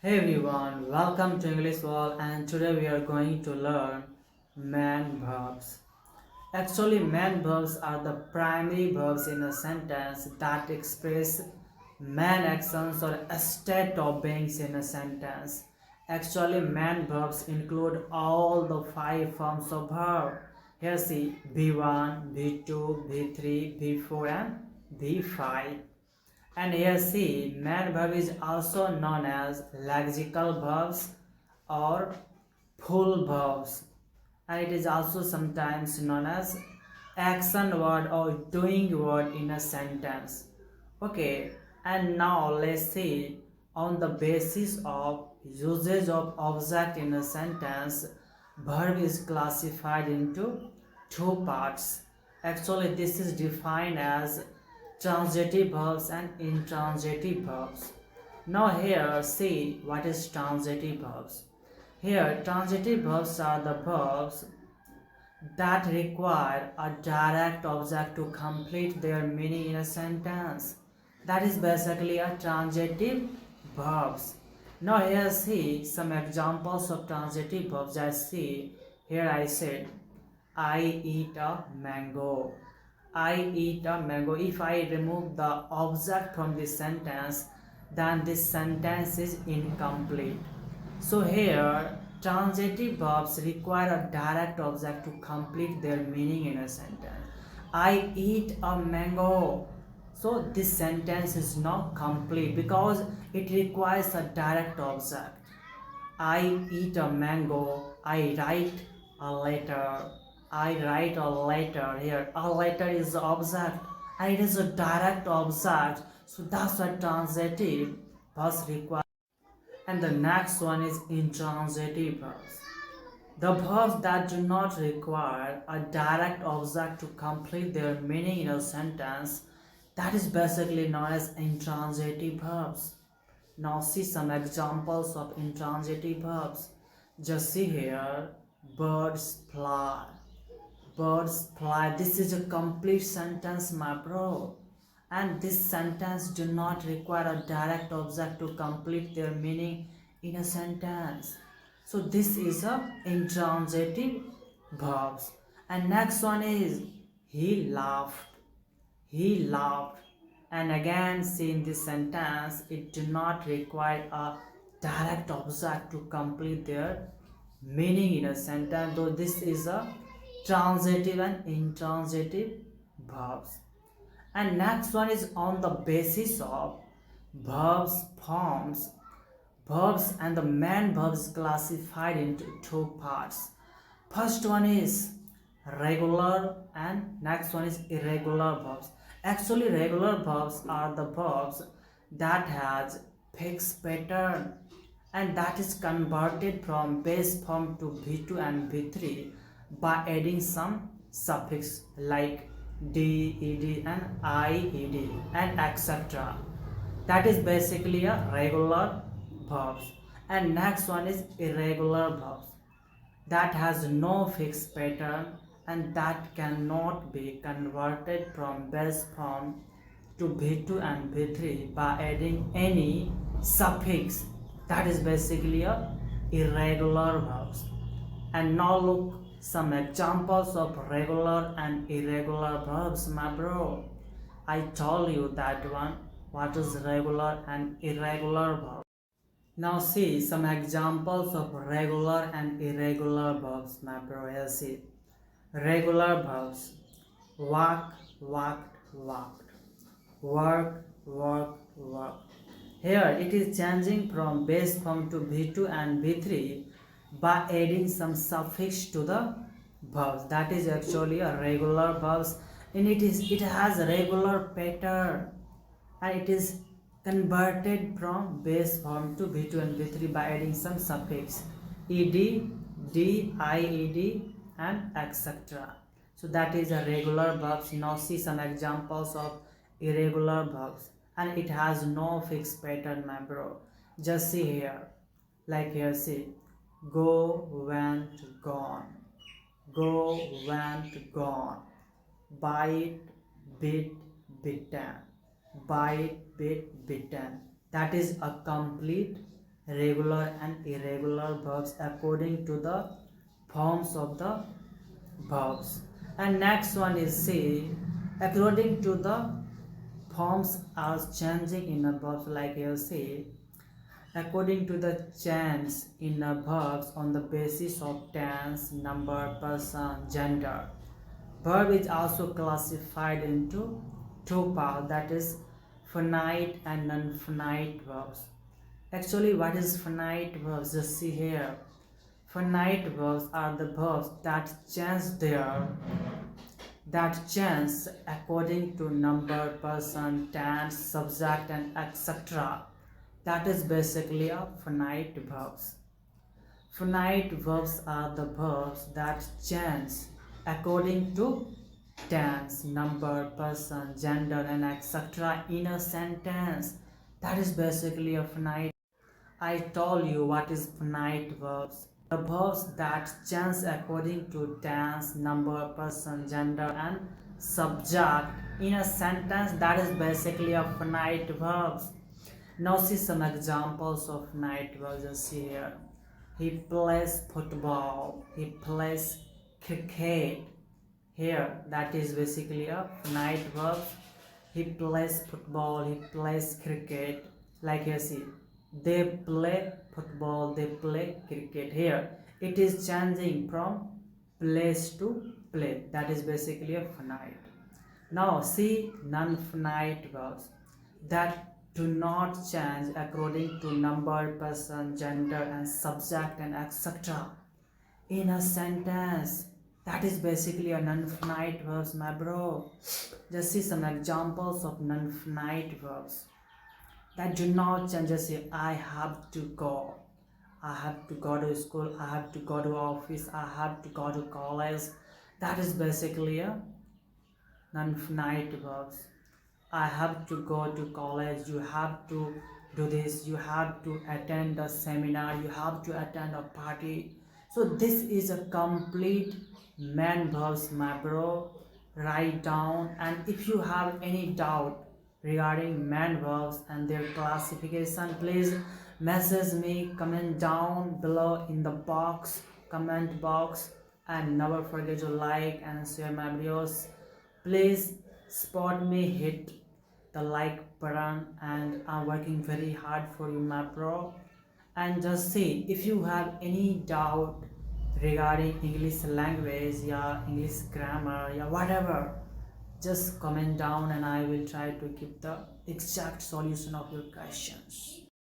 Hey everyone, welcome to English World, and today we are going to learn main verbs. Actually, main verbs are the primary verbs in a sentence that express main actions or a state of beings in a sentence. Actually, main verbs include all the five forms of verb. Here see V1, V2, V3, V4 and V5. And here see, main verb is also known as lexical verbs or full verbs, and it is also sometimes known as action word or doing word in a sentence. Okay, and now let's see on the basis of usage of object in a sentence, verb is classified into two parts. Actually, this is defined as transitive verbs and intransitive verbs. Now here see what is transitive verbs. Here transitive verbs are the verbs that require a direct object to complete their meaning in a sentence. That is basically a transitive verbs. Now here see some examples of transitive verbs. Just see here I said I eat a mango. I eat a mango. If I remove the object from this sentence, then this sentence is incomplete. So here, transitive verbs require a direct object to complete their meaning in a sentence. I eat a mango. So this sentence is not complete because it requires a direct object. I eat a mango. I write a letter. I write a letter. Here, a letter is the object and it is a direct object. So that's what transitive verbs require. And the next one is intransitive verbs. The verbs that do not require a direct object to complete their meaning in a sentence, that is basically known as intransitive verbs. Now see some examples of intransitive verbs. Just see here, birds fly. Birds fly. This is a complete sentence, my bro. And this sentence do not require a direct object to complete their meaning in a sentence. So this is a intransitive verbs. And next one is he laughed. He laughed. And again, see in this sentence, it do not require a direct object to complete their meaning in a sentence, though this is a transitive and intransitive verbs. And next one is on the basis of verbs forms. Verbs and the main verbs classified into two parts. First one is regular and next one is irregular verbs. Actually, regular verbs are the verbs that has fixed pattern and that is converted from base form to V2 and V3 by adding some suffix like d, ed and ied and etc. That is basically a regular verbs. And next one is irregular verbs that has no fixed pattern and that cannot be converted from base form to V2 and V3 by adding any suffix. That is basically a irregular verbs. And now look some examples of regular and irregular verbs, my bro. I told you that one, what is regular and irregular verb. Now see some examples of regular and irregular verbs, my bro. Here see regular verbs: walk, walked, walked; work, worked, worked. Here it is changing from base form to V2 and V3 by adding some suffix to the verbs. That is actually a regular verbs, and it has regular pattern and it is converted from base form to V2 and V3 by adding some suffix ed, d, ied and etc. So that is a regular verbs. Now see some examples of irregular verbs and it has no fixed pattern, my bro. Just see here, like here see go, went, gone; go, went, gone; bite, bit, bitten; bite, bit, bitten. That is a complete regular and irregular verbs according to the forms of the verbs. And next one is C, according to the forms are changing in a verbs, like you see, according to the change in a verbs on the basis of tense, number, person, gender. Verb is also classified into two parts, that is finite and non-finite verbs. Actually, what is finite verbs? Just see here. Finite verbs are the verbs that change according to number, person, tense, subject, and etc. That is basically a finite verbs. Finite verbs are the verbs that change according to tense, number, person, gender, and etc. in a sentence. That is basically a finite. I told you what is finite verbs. The verbs that change according to tense, number, person, gender, and subject in a sentence. That is basically a finite verbs. Now see some examples of finite verbs. Just see here. He plays football. He plays cricket. Here, that is basically a finite verb. He plays football. He plays cricket. Like here, see, they play football. They play cricket. Here, it is changing from place to play. That is basically a finite. Now see non-finite verbs that do not change according to number, person, gender, and subject, and etc. in a sentence. That is basically a non-finite verbs, my bro. Just see some examples of non-finite verbs that do not change. Just say, I have to go. I have to go to school. I have to go to office. I have to go to college. That is basically a non-finite verbs. I have to go to college, you have to do this, you have to attend a seminar, you have to attend a party. So this is a complete man verbs, my bro. Write down, and if you have any doubt regarding man verbs and their classification, please message me, comment down below in the comment box, and never forget to like and share my videos. Please support me, hit the like button, and I'm working very hard for you, my bro. And just see, if you have any doubt regarding English language, yeah, English grammar, yeah, whatever, just comment down and I will try to give the exact solution of your questions.